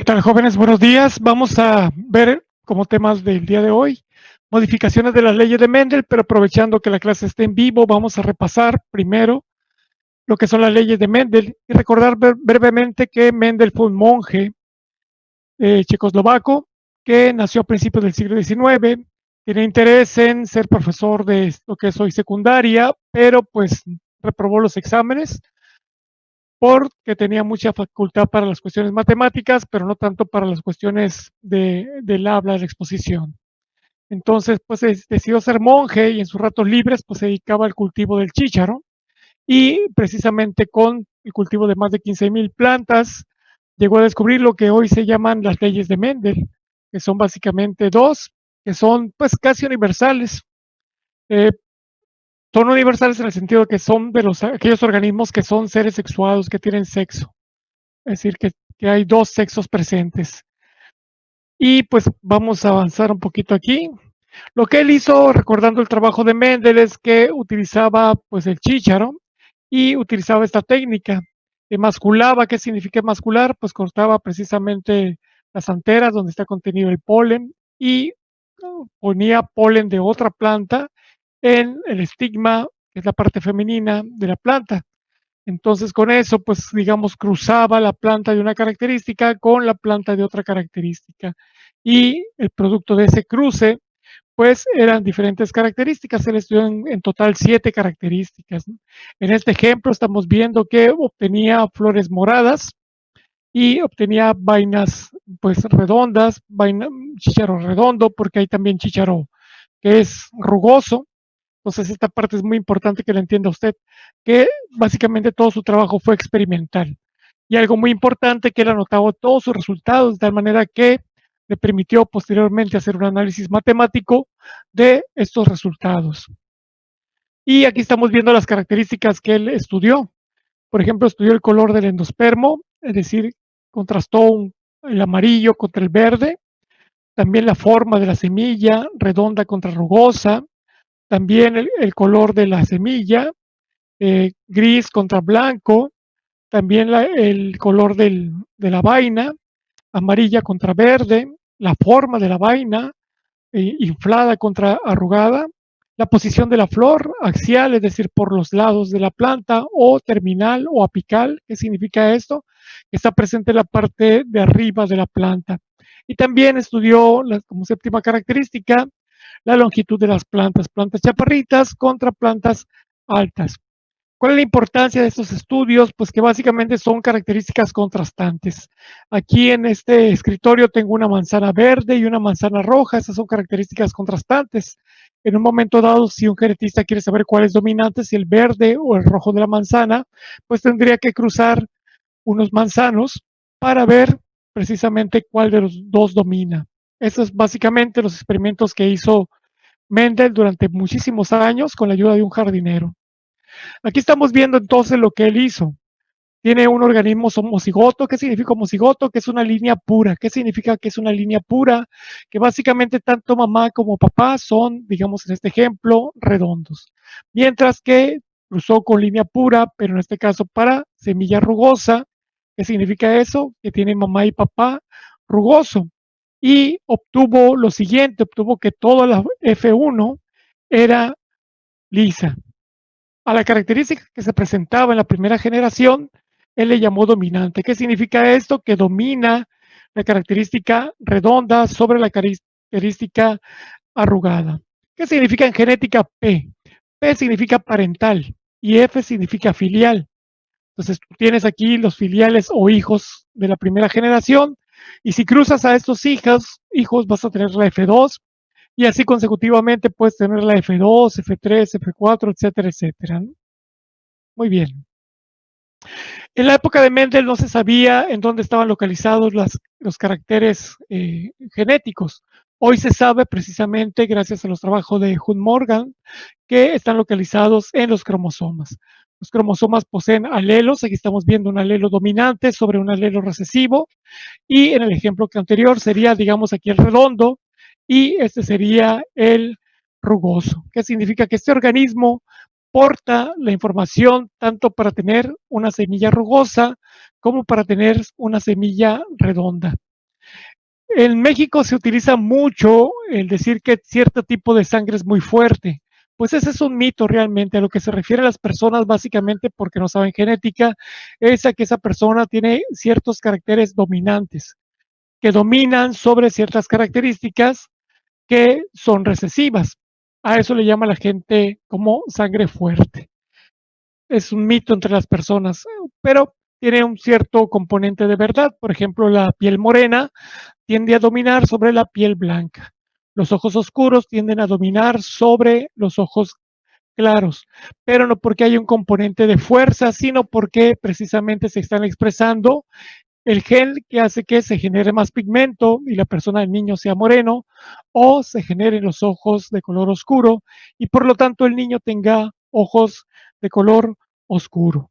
tal, jóvenes? Buenos días. Vamos a ver como temas del día de hoy modificaciones de las leyes de Mendel, pero aprovechando que la clase esté en vivo, vamos a repasar primero lo que son las leyes de Mendel y recordar brevemente que Mendel fue un monje checoslovaco que nació a principios del siglo XIX, tenía interés en ser profesor de lo que es hoy secundaria, pero pues reprobó los exámenes porque tenía mucha facultad para las cuestiones matemáticas, pero no tanto para las cuestiones del habla, de la exposición. Entonces, pues decidió ser monje y en sus ratos libres, pues se dedicaba al cultivo del chícharo y precisamente con el cultivo de más de 15,000 plantas, llegó a descubrir lo que hoy se llaman las leyes de Mendel, que son básicamente dos, que son pues casi universales. Eh, Son universales en el sentido de que son de aquellos organismos que son seres sexuados, que tienen sexo. Es decir, que hay dos sexos presentes. Y pues vamos a avanzar un poquito aquí. Lo que él hizo, recordando el trabajo de Mendel, es que utilizaba pues el chícharo y utilizaba esta técnica. Emasculaba. ¿Qué significa emascular? Pues cortaba precisamente las anteras donde está contenido el polen y ponía polen de otra planta en el estigma, que es la parte femenina de la planta. Entonces con eso, pues digamos, cruzaba la planta de una característica con la planta de otra característica. Y el producto de ese cruce, pues eran diferentes características. Él estudió en total 7 características, ¿no? En este ejemplo estamos viendo que obtenía flores moradas y obtenía vainas pues redondas, chícharo redondo, porque hay también chícharo que es rugoso. Entonces, esta parte es muy importante que la entienda usted, que básicamente todo su trabajo fue experimental. Y algo muy importante, que él anotaba todos sus resultados, de tal manera que le permitió posteriormente hacer un análisis matemático de estos resultados. Y aquí estamos viendo las características que él estudió. Por ejemplo, estudió el color del endospermo, es decir, contrastó el amarillo contra el verde, también la forma de la semilla, redonda contra rugosa, también el color de la semilla, gris contra blanco, también el color de la vaina, amarilla contra verde, la forma de la vaina, inflada contra arrugada, la posición de la flor, axial, es decir, por los lados de la planta, o terminal o apical. ¿Qué significa esto? Está presente en la parte de arriba de la planta. Y también estudió como séptima característica la longitud de las plantas, plantas chaparritas contra plantas altas. ¿Cuál es la importancia de estos estudios? Pues que básicamente son características contrastantes. Aquí en este escritorio tengo una manzana verde y una manzana roja. Esas son características contrastantes. En un momento dado, si un genetista quiere saber cuál es dominante, si el verde o el rojo de la manzana, pues tendría que cruzar unos manzanos para ver precisamente cuál de los dos domina. Esos es básicamente los experimentos que hizo Mendel durante muchísimos años con la ayuda de un jardinero. Aquí estamos viendo entonces lo que él hizo. Tiene un organismo homocigoto. ¿Qué significa homocigoto? Que es una línea pura. ¿Qué significa que es una línea pura? Que básicamente tanto mamá como papá son, digamos en este ejemplo, redondos. Mientras que cruzó con línea pura, pero en este caso para semilla rugosa. ¿Qué significa eso? Que tiene mamá y papá rugoso. Y obtuvo lo siguiente, obtuvo que toda la F1 era lisa. A la característica que se presentaba en la primera generación, él le llamó dominante. ¿Qué significa esto? Que domina la característica redonda sobre la característica arrugada. ¿Qué significa en genética P? P significa parental y F significa filial. Entonces tú tienes aquí los filiales o hijos de la primera generación, y si cruzas a estos hijos vas a tener la F2, y así consecutivamente puedes tener la F2, F3, F4, etcétera, etcétera, ¿no? Muy bien. En la época de Mendel no se sabía en dónde estaban localizados los caracteres genéticos. Hoy se sabe precisamente, gracias a los trabajos de Hunt Morgan, que están localizados en los cromosomas. Los cromosomas poseen alelos. Aquí estamos viendo un alelo dominante sobre un alelo recesivo, y en el ejemplo anterior sería, digamos, aquí el redondo, y este sería el rugoso. ¿Qué significa? Que este organismo porta la información tanto para tener una semilla rugosa como para tener una semilla redonda. En México se utiliza mucho el decir que cierto tipo de sangre es muy fuerte. Pues ese es un mito realmente. A lo que se refiere a las personas, básicamente porque no saben genética, es a que esa persona tiene ciertos caracteres dominantes, que dominan sobre ciertas características que son recesivas. A eso le llama la gente como sangre fuerte. Es un mito entre las personas, pero tiene un cierto componente de verdad. Por ejemplo, la piel morena tiende a dominar sobre la piel blanca. Los ojos oscuros tienden a dominar sobre los ojos claros, pero no porque haya un componente de fuerza, sino porque precisamente se están expresando el gen que hace que se genere más pigmento y la persona del niño sea moreno, o se generen los ojos de color oscuro y por lo tanto el niño tenga ojos de color oscuro.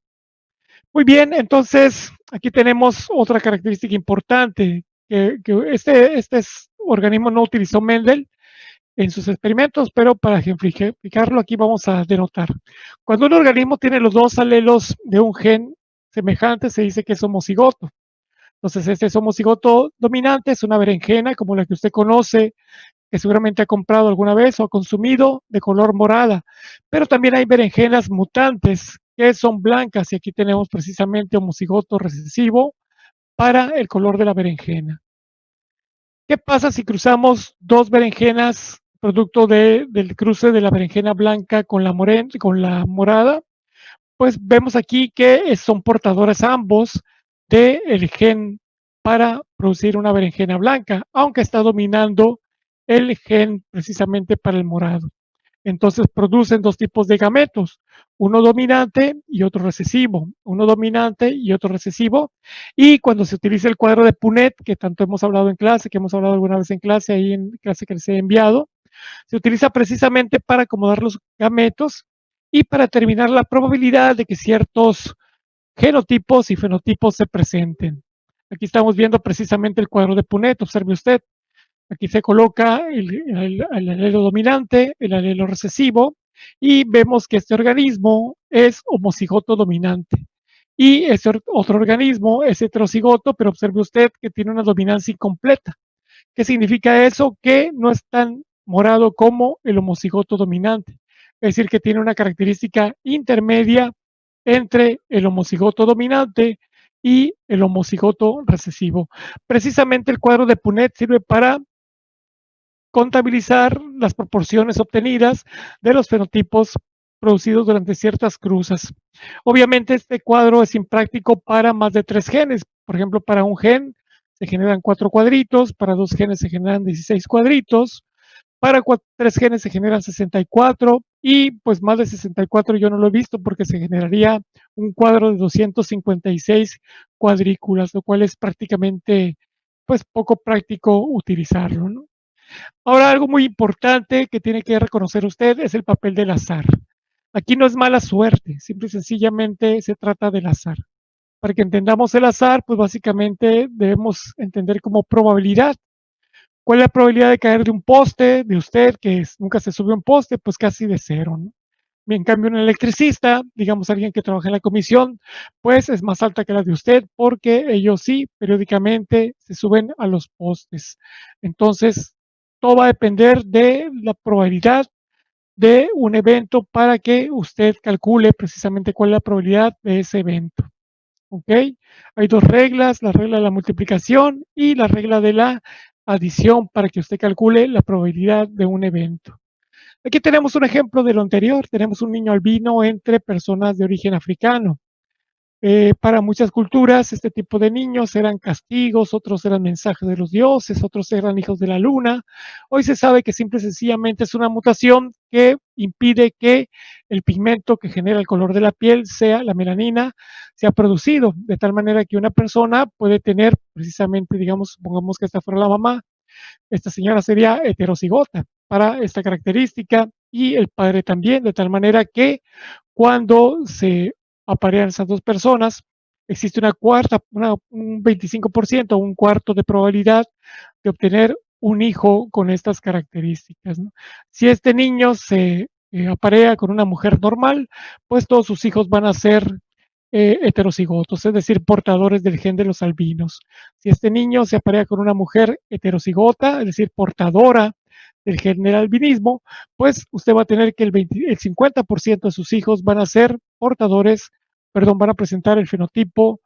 Muy bien, entonces aquí tenemos otra característica importante que este organismo no utilizó Mendel en sus experimentos, pero para ejemplificarlo aquí vamos a denotar. Cuando un organismo tiene los dos alelos de un gen semejante, se dice que es homocigoto. Entonces, este es homocigoto dominante, es una berenjena como la que usted conoce, que seguramente ha comprado alguna vez o ha consumido, de color morada. Pero también hay berenjenas mutantes que son blancas y aquí tenemos precisamente homocigoto recesivo para el color de la berenjena. ¿Qué pasa si cruzamos dos berenjenas producto del cruce de la berenjena blanca con con la morada? Pues vemos aquí que son portadores ambos del gen para producir una berenjena blanca, aunque está dominando el gen precisamente para el morado. Entonces producen dos tipos de gametos, uno dominante y otro recesivo, uno dominante y otro recesivo. Y cuando se utiliza el cuadro de Punnett, que tanto hemos hablado en clase, que hemos hablado alguna vez en clase, ahí en clase que les he enviado, se utiliza precisamente para acomodar los gametos y para determinar la probabilidad de que ciertos genotipos y fenotipos se presenten. Aquí estamos viendo precisamente el cuadro de Punnett, observe usted. Aquí se coloca el alelo dominante, el alelo recesivo, y vemos que este organismo es homocigoto dominante. Y este otro organismo es heterocigoto, pero observe usted que tiene una dominancia incompleta. ¿Qué significa eso? Que no es tan morado como el homocigoto dominante. Es decir, que tiene una característica intermedia entre el homocigoto dominante y el homocigoto recesivo. Precisamente el cuadro de Punnett sirve para contabilizar las proporciones obtenidas de los fenotipos producidos durante ciertas cruzas. Obviamente este cuadro es impráctico para más de 3 genes. Por ejemplo, para un gen se generan 4 cuadritos, para 2 genes se generan 16 cuadritos, para 3 genes se generan 64 y pues más de 64 yo no lo he visto porque se generaría un cuadro de 256 cuadrículas, lo cual es prácticamente pues poco práctico utilizarlo, ¿no? Ahora, algo muy importante que tiene que reconocer usted es el papel del azar. Aquí no es mala suerte, simple y sencillamente se trata del azar. Para que entendamos el azar, pues básicamente debemos entender como probabilidad. ¿Cuál es la probabilidad de caer de un poste de usted que nunca se subió a un poste? Pues casi de cero, ¿no? En cambio, un electricista, digamos alguien que trabaja en la comisión, pues es más alta que la de usted porque ellos sí periódicamente se suben a los postes. Entonces, todo va a depender de la probabilidad de un evento para que usted calcule precisamente cuál es la probabilidad de ese evento. ¿Ok? Hay dos reglas, la regla de la multiplicación y la regla de la adición para que usted calcule la probabilidad de un evento. Aquí tenemos un ejemplo de lo anterior. Tenemos un niño albino entre personas de origen africano. Para muchas culturas, este tipo de niños eran castigos, otros eran mensajes de los dioses, otros eran hijos de la luna. Hoy se sabe que simple y sencillamente es una mutación que impide que el pigmento que genera el color de la piel, sea la melanina, sea producido, de tal manera que una persona puede tener precisamente, digamos, supongamos que esta fuera la mamá, esta señora sería heterocigota para esta característica y el padre también, de tal manera que cuando se aparean esas dos personas, existe un 25%, un cuarto de probabilidad de obtener un hijo con estas características, ¿no? Si este niño se aparea con una mujer normal, pues todos sus hijos van a ser heterocigotos, es decir, portadores del gen de los albinos. Si este niño se aparea con una mujer heterocigota, es decir, portadora del gen del albinismo, pues usted va a tener que el 50% de sus hijos van a ser portadores, perdón, van a presentar el fenotipo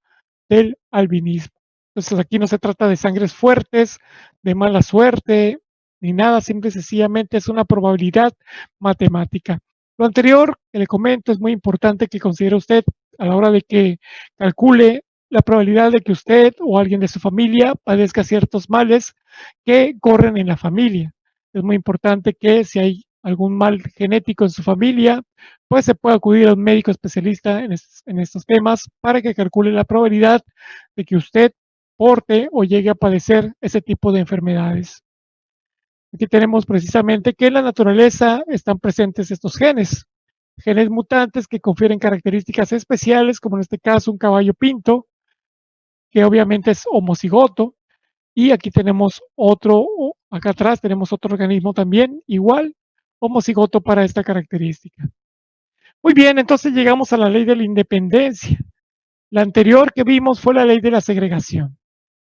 del albinismo. Entonces aquí no se trata de sangres fuertes, de mala suerte, ni nada, simple y sencillamente es una probabilidad matemática. Lo anterior que le comento es muy importante que considere usted a la hora de que calcule la probabilidad de que usted o alguien de su familia padezca ciertos males que corren en la familia. Es muy importante que si hay algún mal genético en su familia, pues se puede acudir a un médico especialista en estos temas para que calcule la probabilidad de que usted porte o llegue a padecer ese tipo de enfermedades. Aquí tenemos precisamente que en la naturaleza están presentes estos genes, genes mutantes que confieren características especiales, como en este caso un caballo pinto, que obviamente es homocigoto, y aquí tenemos otro, acá atrás tenemos otro organismo también, igual, homocigoto para esta característica. Muy bien, entonces llegamos a la ley de la independencia. La anterior que vimos fue la ley de la segregación.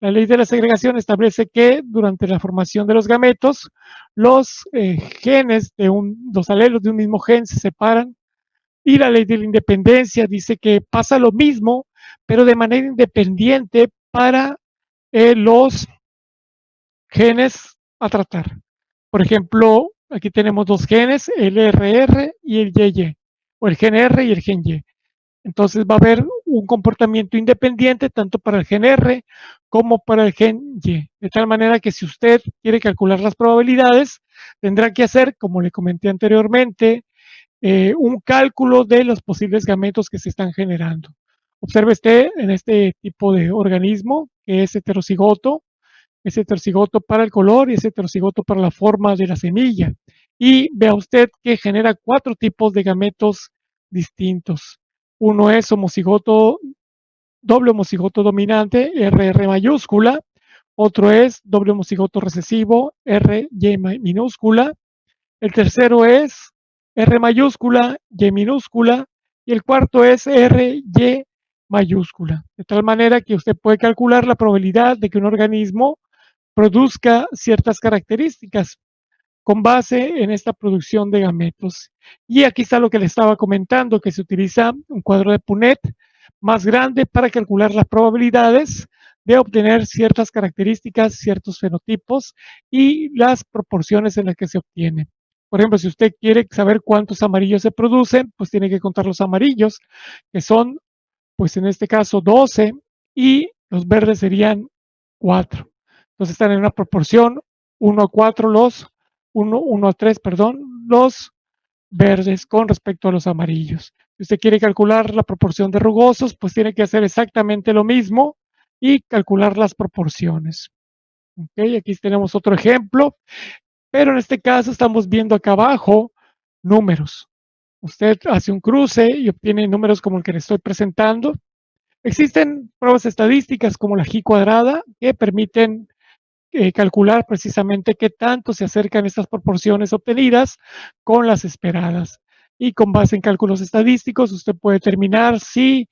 La ley de la segregación establece que durante la formación de los gametos, los genes de los alelos de un mismo gen se separan, y la ley de la independencia dice que pasa lo mismo, pero de manera independiente para los genes a tratar. Por ejemplo, aquí tenemos dos genes, el RR y el YY, o el gen R y el gen Y. Entonces va a haber un comportamiento independiente tanto para el gen R como para el gen Y. De tal manera que si usted quiere calcular las probabilidades, tendrá que hacer, como le comenté anteriormente, un cálculo de los posibles gametos que se están generando. Observe usted en este tipo de organismo que es heterocigoto para el color y es heterocigoto para la forma de la semilla. Y vea usted que genera 4 tipos de gametos distintos. Uno es homocigoto, doble homocigoto dominante, RR mayúscula. Otro es doble homocigoto recesivo, RY minúscula. El tercero es R mayúscula, Y minúscula. Y el cuarto es RY mayúscula. De tal manera que usted puede calcular la probabilidad de que un organismo produzca ciertas características con base en esta producción de gametos. Y aquí está lo que le estaba comentando, que se utiliza un cuadro de Punnett más grande para calcular las probabilidades de obtener ciertas características, ciertos fenotipos y las proporciones en las que se obtienen. Por ejemplo, si usted quiere saber cuántos amarillos se producen, pues tiene que contar los amarillos, que son, pues en este caso, 12, y los verdes serían 4. Entonces están en una proporción 1 a 4 1 a 3, perdón, los verdes con respecto a los amarillos. Si usted quiere calcular la proporción de rugosos, pues tiene que hacer exactamente lo mismo y calcular las proporciones. Okay, aquí tenemos otro ejemplo, pero en este caso estamos viendo acá abajo números. Usted hace un cruce y obtiene números como el que le estoy presentando. Existen pruebas estadísticas como la G cuadrada que permiten calcular precisamente qué tanto se acercan estas proporciones obtenidas con las esperadas. Y con base en cálculos estadísticos, usted puede determinar si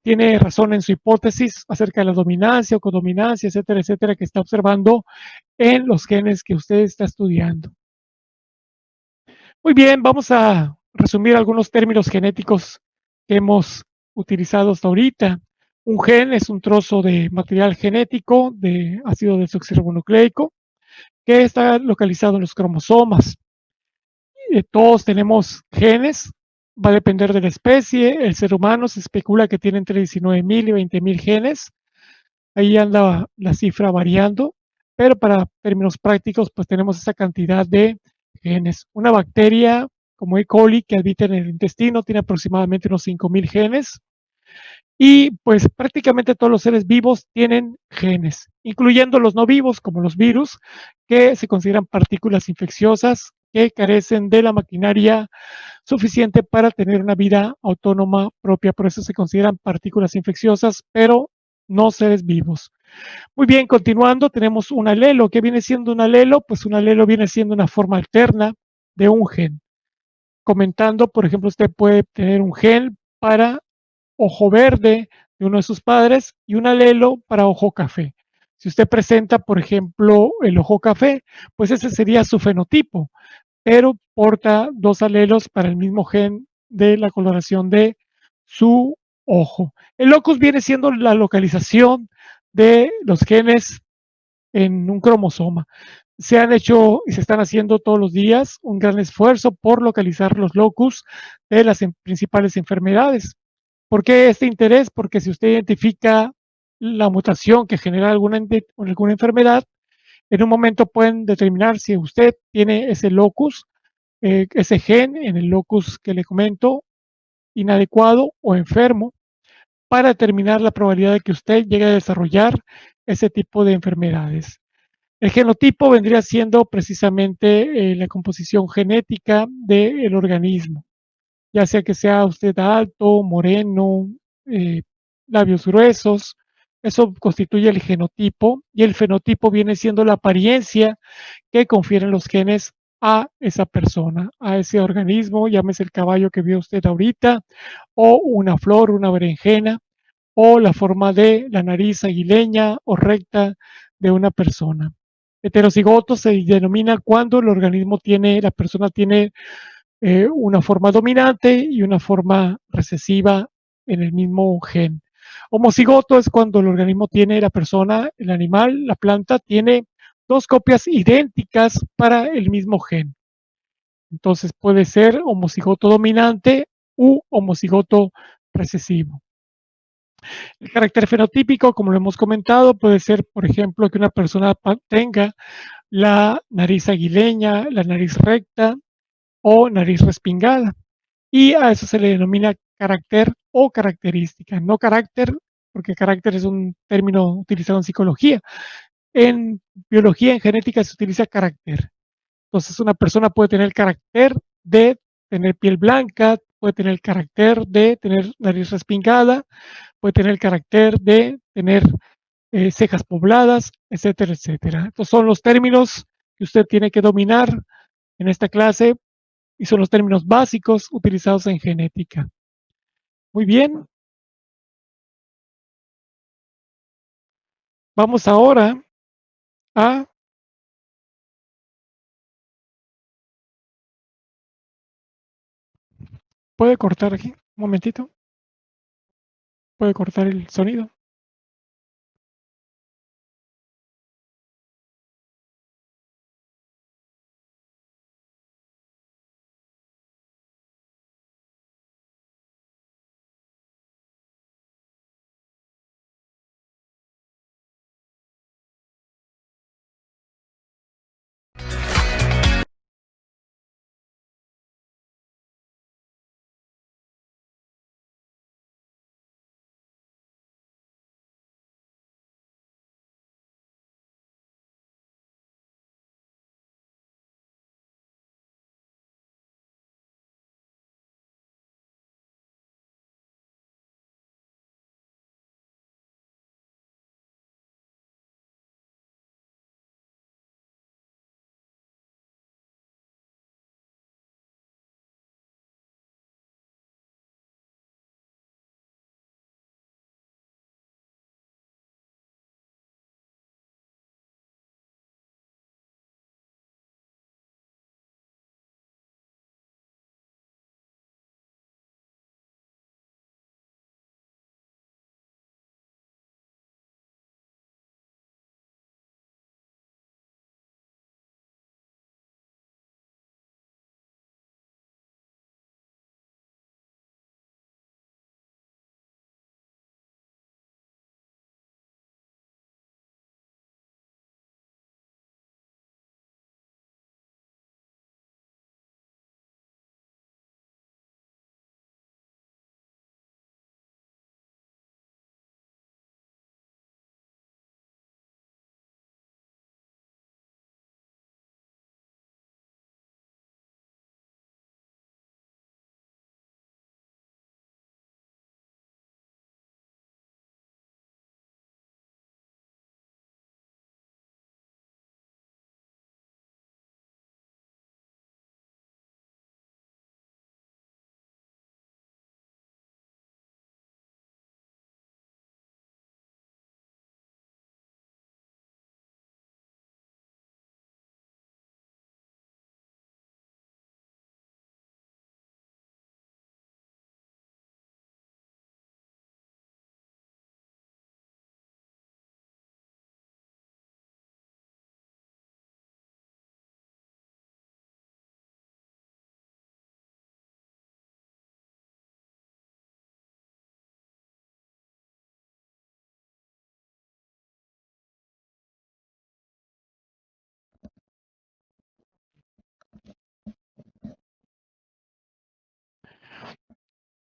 tiene razón en su hipótesis acerca de la dominancia o codominancia, etcétera, que está observando en los genes que usted está estudiando. Muy bien, vamos a resumir algunos términos genéticos que hemos utilizado hasta ahorita. Un gen es un trozo de material genético de ácido desoxirribonucleico que está localizado en los cromosomas. Todos tenemos genes, va a depender de la especie. El ser humano se especula que tiene entre 19.000 y 20.000 genes. Ahí anda la cifra variando, pero para términos prácticos, pues tenemos esa cantidad de genes. Una bacteria como E. coli que habita en el intestino tiene aproximadamente unos 5.000 genes. Y pues prácticamente todos los seres vivos tienen genes, incluyendo los no vivos como los virus, que se consideran partículas infecciosas que carecen de la maquinaria suficiente para tener una vida autónoma propia. Por eso se consideran partículas infecciosas, pero no seres vivos. Muy bien, continuando, tenemos un alelo. ¿Qué viene siendo un alelo? Pues un alelo viene siendo una forma alterna de un gen. Comentando, por ejemplo, usted puede tener un gen para ojo verde de uno de sus padres y un alelo para ojo café. Si usted presenta, por ejemplo, el ojo café, pues ese sería su fenotipo, pero porta dos alelos para el mismo gen de la coloración de su ojo. El locus viene siendo la localización de los genes en un cromosoma. Se han hecho y se están haciendo todos los días un gran esfuerzo por localizar los locus de las principales enfermedades. ¿Por qué este interés? Porque si usted identifica la mutación que genera alguna enfermedad, en un momento pueden determinar si usted tiene ese locus, ese gen en el locus que le comento, inadecuado o enfermo, para determinar la probabilidad de que usted llegue a desarrollar ese tipo de enfermedades. El genotipo vendría siendo precisamente la composición genética del organismo, ya sea que sea usted alto, moreno, eh, labios gruesos, eso constituye el genotipo y el fenotipo viene siendo la apariencia que confieren los genes a esa persona, a ese organismo, llámese el caballo que vio usted ahorita, o una flor, una berenjena, o la forma de la nariz aguileña o recta de una persona. Heterocigoto se denomina cuando la persona tiene una forma dominante y una forma recesiva en el mismo gen. Homocigoto es cuando el organismo tiene, la persona, el animal, la planta, tiene dos copias idénticas para el mismo gen. Entonces puede ser homocigoto dominante u homocigoto recesivo. El carácter fenotípico, como lo hemos comentado, puede ser, por ejemplo, que una persona tenga la nariz aguileña, la nariz recta o nariz respingada. Y a eso se le denomina carácter o característica, no carácter, porque carácter es un término utilizado en psicología. En biología, en genética, se utiliza carácter. Entonces, una persona puede tener el carácter de tener piel blanca, puede tener el carácter de tener nariz respingada, puede tener el carácter de tener cejas pobladas, etcétera, etcétera. Estos son los términos que usted tiene que dominar en esta clase y son los términos básicos utilizados en genética. Muy bien, vamos ahora a, puede cortar aquí, un momentito, puede cortar el sonido.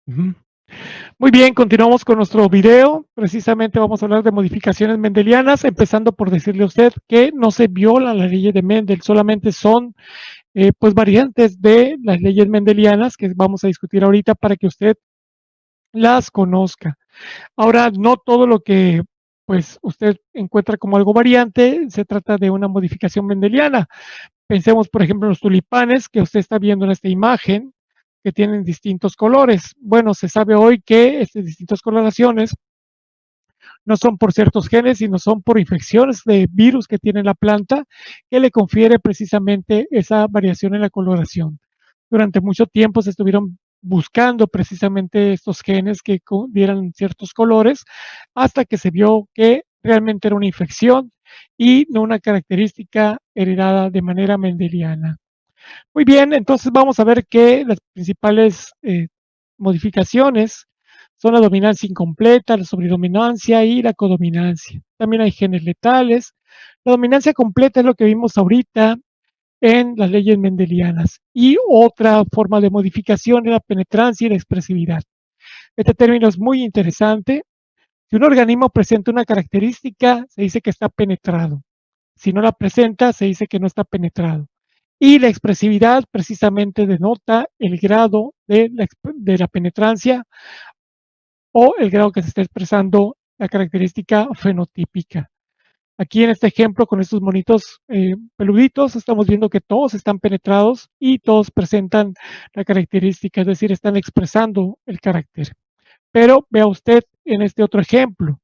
Ujú. Muy bien, continuamos con nuestro video. Precisamente vamos a hablar de modificaciones mendelianas, empezando por decirle a usted que no se viola la ley de Mendel, solamente son pues variantes de las leyes mendelianas que vamos a discutir ahorita para que usted las conozca. Ahora, no todo lo que pues usted encuentra como algo variante se trata de una modificación mendeliana. Pensemos, por ejemplo, en los tulipanes que usted está viendo en esta imagen, que tienen distintos colores. Bueno, se sabe hoy que estas distintas coloraciones no son por ciertos genes, sino son por infecciones de virus que tiene la planta, que le confiere precisamente esa variación en la coloración. Durante mucho tiempo se estuvieron buscando precisamente estos genes que dieran ciertos colores, hasta que se vio que realmente era una infección y no una característica heredada de manera mendeliana. Muy bien, entonces vamos a ver que las principales modificaciones son la dominancia incompleta, la sobredominancia y la codominancia. También hay genes letales. La dominancia completa es lo que vimos ahorita en las leyes mendelianas. Y otra forma de modificación es la penetrancia y la expresividad. Este término es muy interesante. Si un organismo presenta una característica, se dice que está penetrado. Si no la presenta, se dice que no está penetrado. Y la expresividad precisamente denota el grado de la penetrancia o el grado que se está expresando la característica fenotípica. Aquí en este ejemplo, con estos monitos peluditos, estamos viendo que todos están penetrados y todos presentan la característica, es decir, están expresando el carácter. Pero vea usted en este otro ejemplo,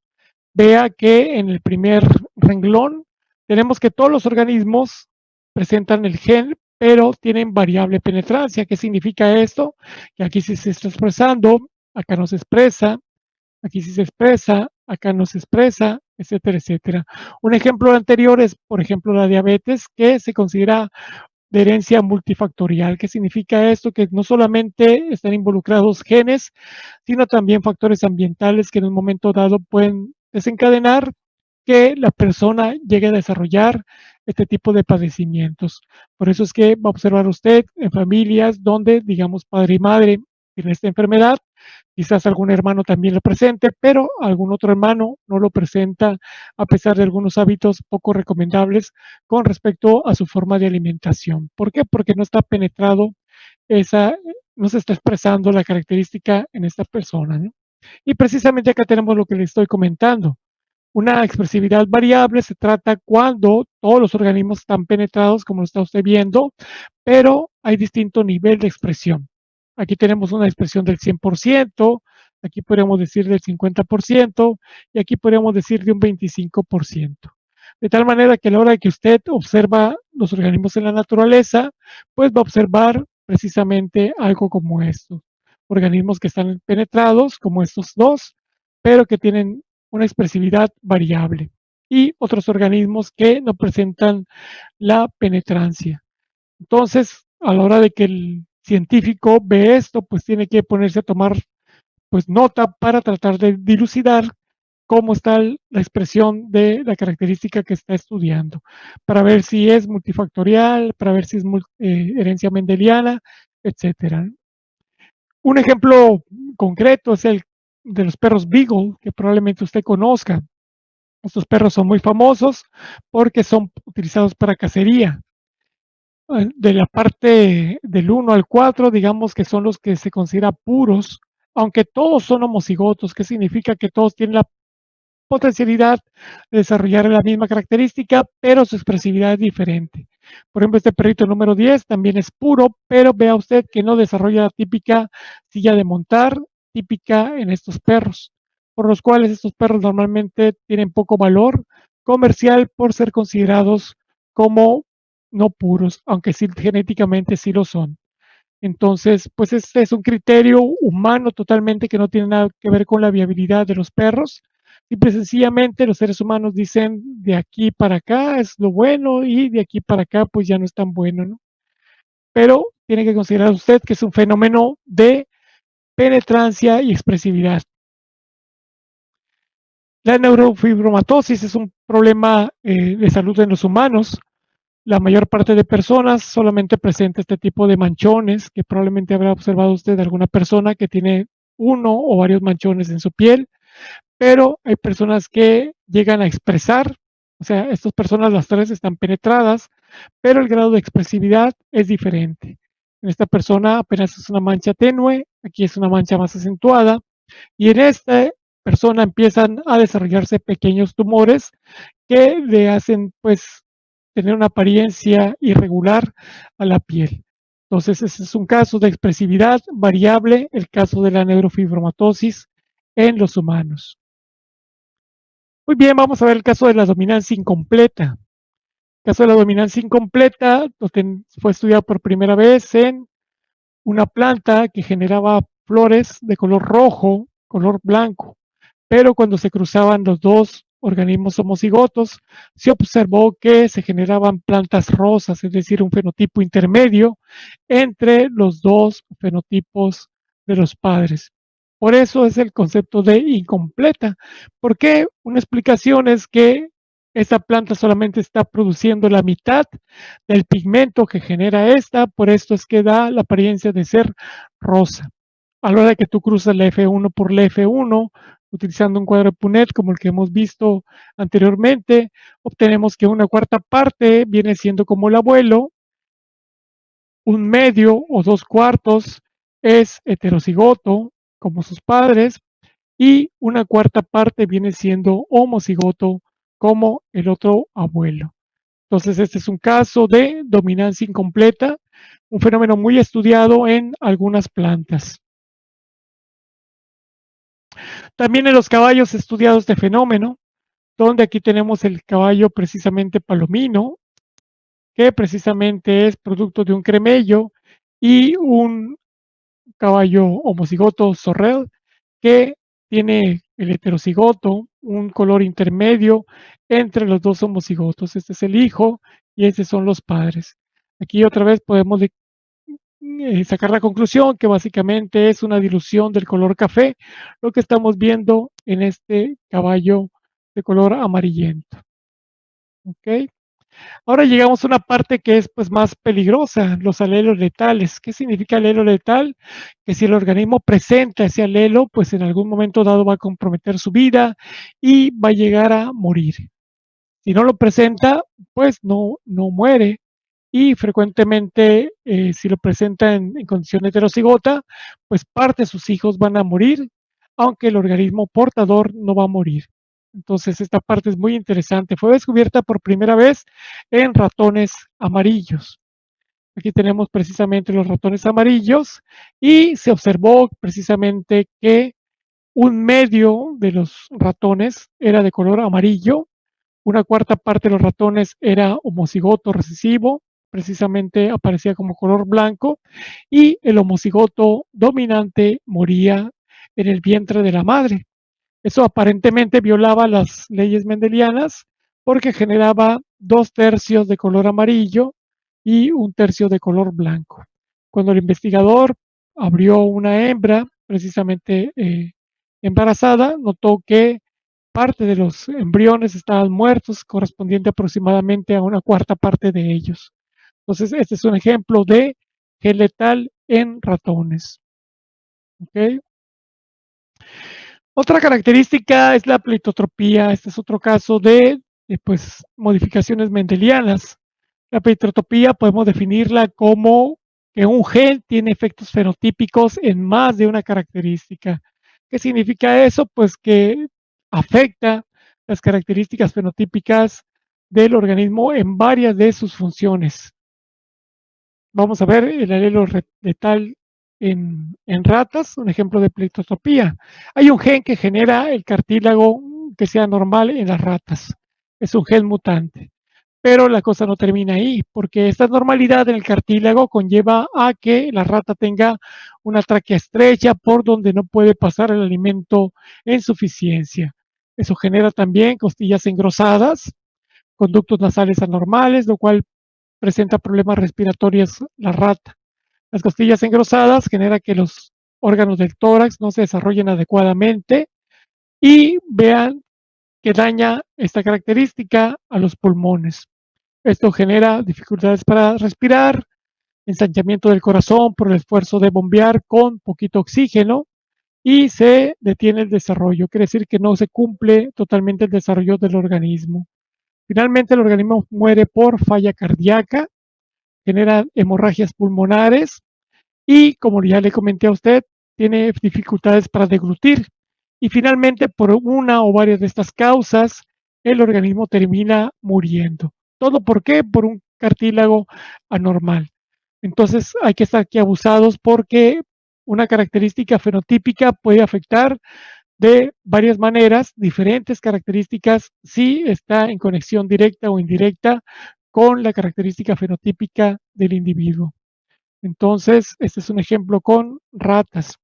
vea que en el primer renglón tenemos que todos los organismos presentan el gen, pero tienen variable penetrancia. ¿Qué significa esto? Que aquí sí se está expresando, acá no se expresa, aquí sí se expresa, acá no se expresa, etcétera, etcétera. Un ejemplo anterior es, por ejemplo, la diabetes, que se considera de herencia multifactorial. ¿Qué significa esto? Que no solamente están involucrados genes, sino también factores ambientales que en un momento dado pueden desencadenar que la persona llegue a desarrollar este tipo de padecimientos. Por eso es que va a observar usted en familias donde, digamos, padre y madre tienen esta enfermedad, quizás algún hermano también lo presente, pero algún otro hermano no lo presenta a pesar de algunos hábitos poco recomendables con respecto a su forma de alimentación. ¿Por qué? Porque no está penetrado esa, no se está expresando la característica en esta persona, ¿no? Y precisamente acá tenemos lo que le estoy comentando. Una expresividad variable se trata cuando todos los organismos están penetrados, como lo está usted viendo, pero hay distinto nivel de expresión. Aquí tenemos una expresión del 100%, aquí podríamos decir del 50% y aquí podríamos decir de un 25%. De tal manera que a la hora que usted observa los organismos en la naturaleza, pues va a observar precisamente algo como esto. Organismos que están penetrados, como estos dos, pero que tienen una expresividad variable. Y otros organismos que no presentan la penetrancia. Entonces, a la hora de que el científico ve esto, pues tiene que ponerse a tomar pues nota para tratar de dilucidar cómo está la expresión de la característica que está estudiando, para ver si es multifactorial, para ver si es herencia mendeliana, etcétera. Un ejemplo concreto es el de los perros Beagle, que probablemente usted conozca. Estos perros son muy famosos porque son utilizados para cacería. De la parte del 1 al 4, digamos que son los que se consideran puros, aunque todos son homocigotos, que significa que todos tienen la potencialidad de desarrollar la misma característica, pero su expresividad es diferente. Por ejemplo, este perrito número 10 también es puro, pero vea usted que no desarrolla la típica silla de montar típica en estos perros, por los cuales estos perros normalmente tienen poco valor comercial por ser considerados como no puros, aunque sí genéticamente sí lo son. Entonces, pues este es un criterio humano totalmente que no tiene nada que ver con la viabilidad de los perros. Simple y sencillamente los seres humanos dicen de aquí para acá es lo bueno y de aquí para acá pues ya no es tan bueno, ¿no? Pero tiene que considerar usted que es un fenómeno de penetrancia y expresividad. La neurofibromatosis es un problema de salud en los humanos. La mayor parte de personas solamente presenta este tipo de manchones que probablemente habrá observado usted de alguna persona que tiene uno o varios manchones en su piel, pero hay personas que llegan a expresar, o sea, estas personas las tres están penetradas, pero el grado de expresividad es diferente. En esta persona apenas es una mancha tenue, aquí es una mancha más acentuada, y en esta persona empiezan a desarrollarse pequeños tumores que le hacen pues tener una apariencia irregular a la piel. Entonces, ese es un caso de expresividad variable, el caso de la neurofibromatosis en los humanos. Muy bien, vamos a ver el caso de la dominancia incompleta. El caso de la dominancia incompleta fue estudiado por primera vez en una planta que generaba flores de color rojo, color blanco, pero cuando se cruzaban los dos organismos homocigotos, se observó que se generaban plantas rosas, es decir, un fenotipo intermedio entre los dos fenotipos de los padres. Por eso es el concepto de incompleta. ¿Por qué? Una explicación es que esa planta solamente está produciendo la mitad del pigmento que genera esta, por esto es que da la apariencia de ser rosa. A la hora de que tú cruzas la F1 por la F1, utilizando un cuadro de Punnett como el que hemos visto anteriormente, obtenemos que una cuarta parte viene siendo como el abuelo, un medio o dos cuartos es heterocigoto, como sus padres, y una cuarta parte viene siendo homocigoto, como el otro abuelo. Entonces, este es un caso de dominancia incompleta, un fenómeno muy estudiado en algunas plantas. También en los caballos estudiado este fenómeno, donde aquí tenemos el caballo precisamente palomino, que precisamente es producto de un cremello, y un caballo homocigoto sorrel, que tiene el heterocigoto, un color intermedio entre los dos homocigotos. Este es el hijo y estos son los padres. Aquí otra vez podemos sacar la conclusión que básicamente es una dilución del color café, lo que estamos viendo en este caballo de color amarillento. ¿Ok? Ahora llegamos a una parte que es pues más peligrosa, los alelos letales. ¿Qué significa alelo letal? Que si el organismo presenta ese alelo, pues en algún momento dado va a comprometer su vida y va a llegar a morir. Si no lo presenta, pues no muere, y frecuentemente si lo presenta en condición heterocigota, pues parte de sus hijos van a morir, aunque el organismo portador no va a morir. Entonces esta parte es muy interesante. Fue descubierta por primera vez en ratones amarillos. Aquí tenemos precisamente los ratones amarillos y se observó precisamente que un medio de los ratones era de color amarillo, una cuarta parte de los ratones era homocigoto recesivo, precisamente aparecía como color blanco, y el homocigoto dominante moría en el vientre de la madre. Eso aparentemente violaba las leyes mendelianas porque generaba 2/3 de color amarillo y 1/3 de color blanco. Cuando el investigador abrió una hembra, precisamente embarazada, notó que parte de los embriones estaban muertos, correspondiente aproximadamente a una cuarta parte de ellos. Entonces, este es un ejemplo de gel letal en ratones. ¿Okay? Otra característica es la pleitotropía. Este es otro caso de pues, modificaciones mendelianas. La pleitotropía podemos definirla como que un gen tiene efectos fenotípicos en más de una característica. ¿Qué significa eso? Pues que afecta las características fenotípicas del organismo en varias de sus funciones. Vamos a ver el alelo letal en ratas, un ejemplo de pleitotropía. Hay un gen que genera el cartílago que sea normal en las ratas. Es un gen mutante. Pero la cosa no termina ahí, porque esta normalidad en el cartílago conlleva a que la rata tenga una tráquea estrecha por donde no puede pasar el alimento en suficiencia. Eso genera también costillas engrosadas, conductos nasales anormales, lo cual presenta problemas respiratorios la rata. Las costillas engrosadas genera que los órganos del tórax no se desarrollen adecuadamente y vean que daña esta característica a los pulmones. Esto genera dificultades para respirar, ensanchamiento del corazón por el esfuerzo de bombear con poquito oxígeno y se detiene el desarrollo. Quiere decir que no se cumple totalmente el desarrollo del organismo. Finalmente, el organismo muere por falla cardíaca, genera hemorragias pulmonares y, como ya le comenté a usted, tiene dificultades para deglutir. Y finalmente, por una o varias de estas causas, el organismo termina muriendo. ¿Todo por qué? Por un cartílago anormal. Entonces hay que estar aquí abusados porque una característica fenotípica puede afectar de varias maneras, diferentes características, si está en conexión directa o indirecta con la característica fenotípica del individuo. Entonces, este es un ejemplo con ratas.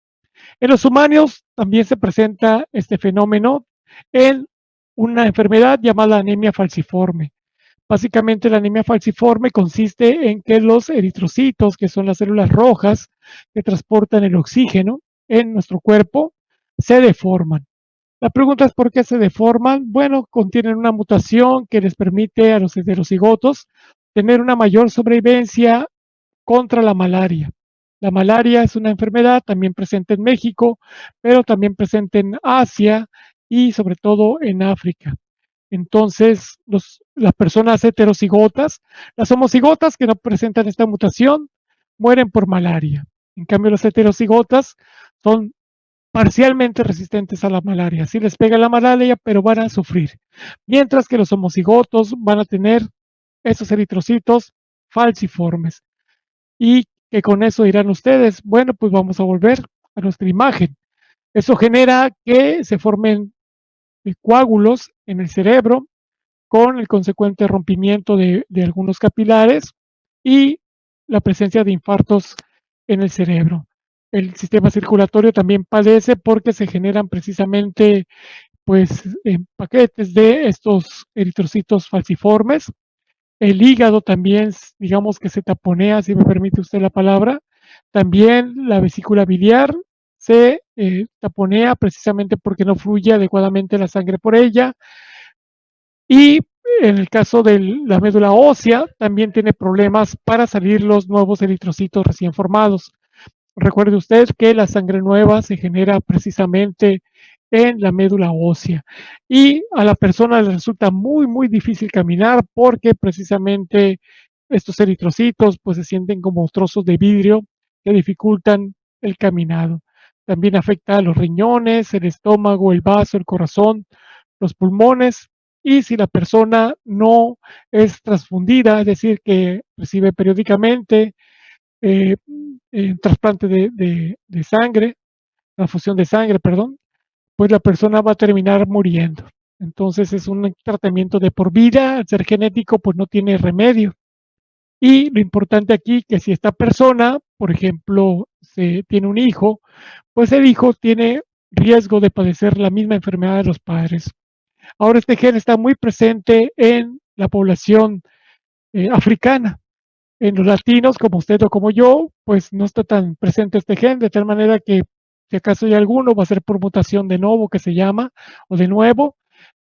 En los humanos también se presenta este fenómeno en una enfermedad llamada anemia falciforme. Básicamente la anemia falciforme consiste en que los eritrocitos, que son las células rojas que transportan el oxígeno en nuestro cuerpo, se deforman. La pregunta es por qué se deforman. Bueno, contienen una mutación que les permite a los heterocigotos tener una mayor sobrevivencia contra la malaria. La malaria es una enfermedad también presente en México, pero también presente en Asia y sobre todo en África. Entonces, las personas heterocigotas, las homocigotas que no presentan esta mutación, mueren por malaria. En cambio, las heterocigotas son parcialmente resistentes a la malaria. Sí les pega la malaria, pero van a sufrir. Mientras que los homocigotos van a tener esos eritrocitos falciformes. Y que con eso dirán ustedes, bueno, pues vamos a volver a nuestra imagen. Eso genera que se formen coágulos en el cerebro con el consecuente rompimiento de algunos capilares y la presencia de infartos en el cerebro. El sistema circulatorio también padece porque se generan precisamente pues paquetes de estos eritrocitos falciformes. El hígado también, digamos que se taponea, si me permite usted la palabra. También la vesícula biliar se taponea precisamente porque no fluye adecuadamente la sangre por ella. Y en el caso de la médula ósea, también tiene problemas para salir los nuevos eritrocitos recién formados. Recuerde usted que la sangre nueva se genera precisamente en la médula ósea y a la persona le resulta muy, muy difícil caminar porque precisamente estos eritrocitos pues se sienten como trozos de vidrio que dificultan el caminado. También afecta a los riñones, el estómago, el vaso, el corazón, los pulmones y si la persona no es transfundida, es decir, que recibe periódicamente eh, trasplante de sangre, transfusión de sangre, perdón, pues la persona va a terminar muriendo. Entonces es un tratamiento de por vida, al ser genético, pues no tiene remedio. Y lo importante aquí que si esta persona, por ejemplo, se tiene un hijo, pues el hijo tiene riesgo de padecer la misma enfermedad de los padres. Ahora este gen está muy presente en la población africana. En los latinos, como usted o como yo, pues no está tan presente este gen, de tal manera que si acaso hay alguno, va a ser por mutación de novo que se llama, o de nuevo,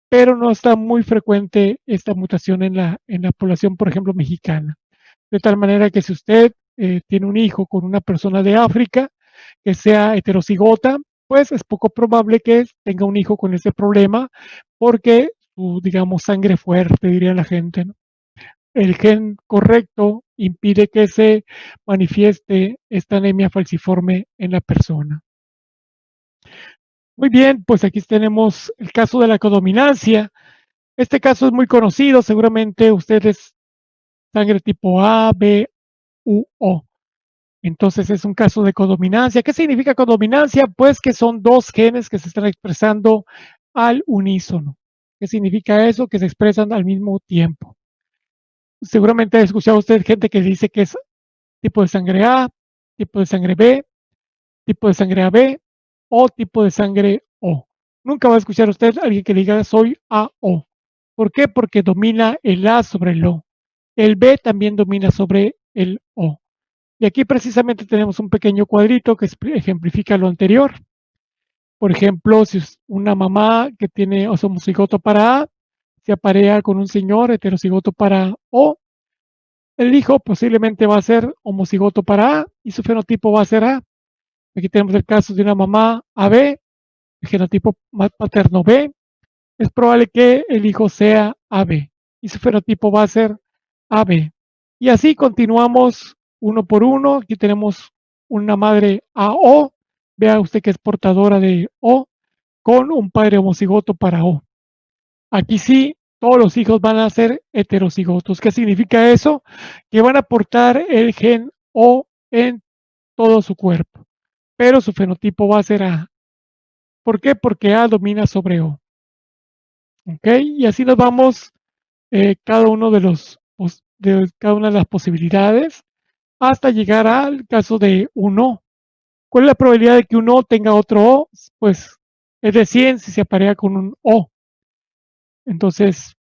pero no está muy frecuente esta mutación en la población, por ejemplo, mexicana. De tal manera que si usted tiene un hijo con una persona de África que sea heterocigota, pues es poco probable que tenga un hijo con ese problema, porque su, digamos, sangre fuerte, diría la gente, ¿no? El gen correcto impide que se manifieste esta anemia falciforme en la persona. Muy bien, pues aquí tenemos el caso de la codominancia. Este caso es muy conocido, seguramente ustedes sangre tipo A, B, U, O. Entonces es un caso de codominancia. ¿Qué significa codominancia? Pues que son dos genes que se están expresando al unísono. ¿Qué significa eso? Que se expresan al mismo tiempo. Seguramente ha escuchado usted gente que dice que es tipo de sangre A, tipo de sangre B, tipo de sangre AB o tipo de sangre O. Nunca va a escuchar usted a alguien que diga soy AO. ¿Por qué? Porque domina el A sobre el O. El B también domina sobre el O. Y aquí precisamente tenemos un pequeño cuadrito que ejemplifica lo anterior. Por ejemplo, si es una mamá que tiene homocigoto para A, se aparea con un señor heterocigoto para O, el hijo posiblemente va a ser homocigoto para A y su fenotipo va a ser A. Aquí tenemos el caso de una mamá AB, el genotipo paterno B, es probable que el hijo sea AB y su fenotipo va a ser AB. Y así continuamos uno por uno. Aquí tenemos una madre AO, vea usted que es portadora de O, con un padre homocigoto para O. Aquí sí, todos los hijos van a ser heterocigotos. ¿Qué significa eso? Que van a portar el gen O en todo su cuerpo, pero su fenotipo va a ser A. ¿Por qué? Porque A domina sobre O. ¿Ok? Y así nos vamos cada uno de los de cada una de las posibilidades hasta llegar al caso de un O. ¿Cuál es la probabilidad de que un O tenga otro O? Pues es de 100 si se aparea con un O. Entonces,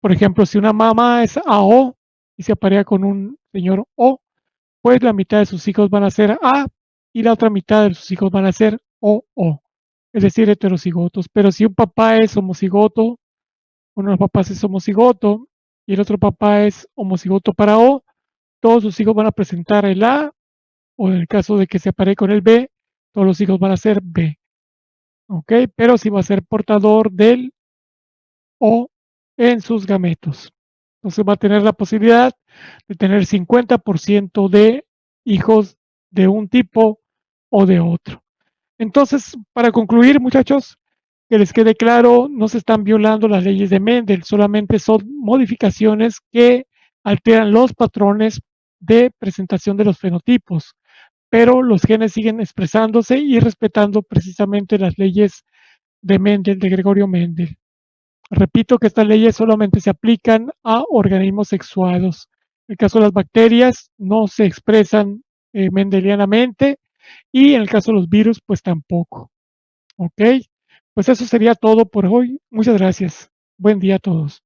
por ejemplo, si una mamá es AO y se aparea con un señor O, pues la mitad de sus hijos van a ser A y la otra mitad de sus hijos van a ser OO, es decir, heterocigotos. Pero si un papá es homocigoto, uno de los papás es homocigoto y el otro papá es homocigoto para O, todos sus hijos van a presentar el A, o en el caso de que se aparee con el B, todos los hijos van a ser B, ¿ok? Pero si va a ser portador del O en sus gametos. Entonces va a tener la posibilidad de tener 50% de hijos de un tipo o de otro. Entonces, para concluir, muchachos, que les quede claro, no se están violando las leyes de Mendel, solamente son modificaciones que alteran los patrones de presentación de los fenotipos, pero los genes siguen expresándose y respetando precisamente las leyes de Mendel, de Gregorio Mendel. Repito que estas leyes solamente se aplican a organismos sexuados. En el caso de las bacterias, no se expresan mendelianamente y en el caso de los virus, pues tampoco. ¿Ok? Pues eso sería todo por hoy. Muchas gracias. Buen día a todos.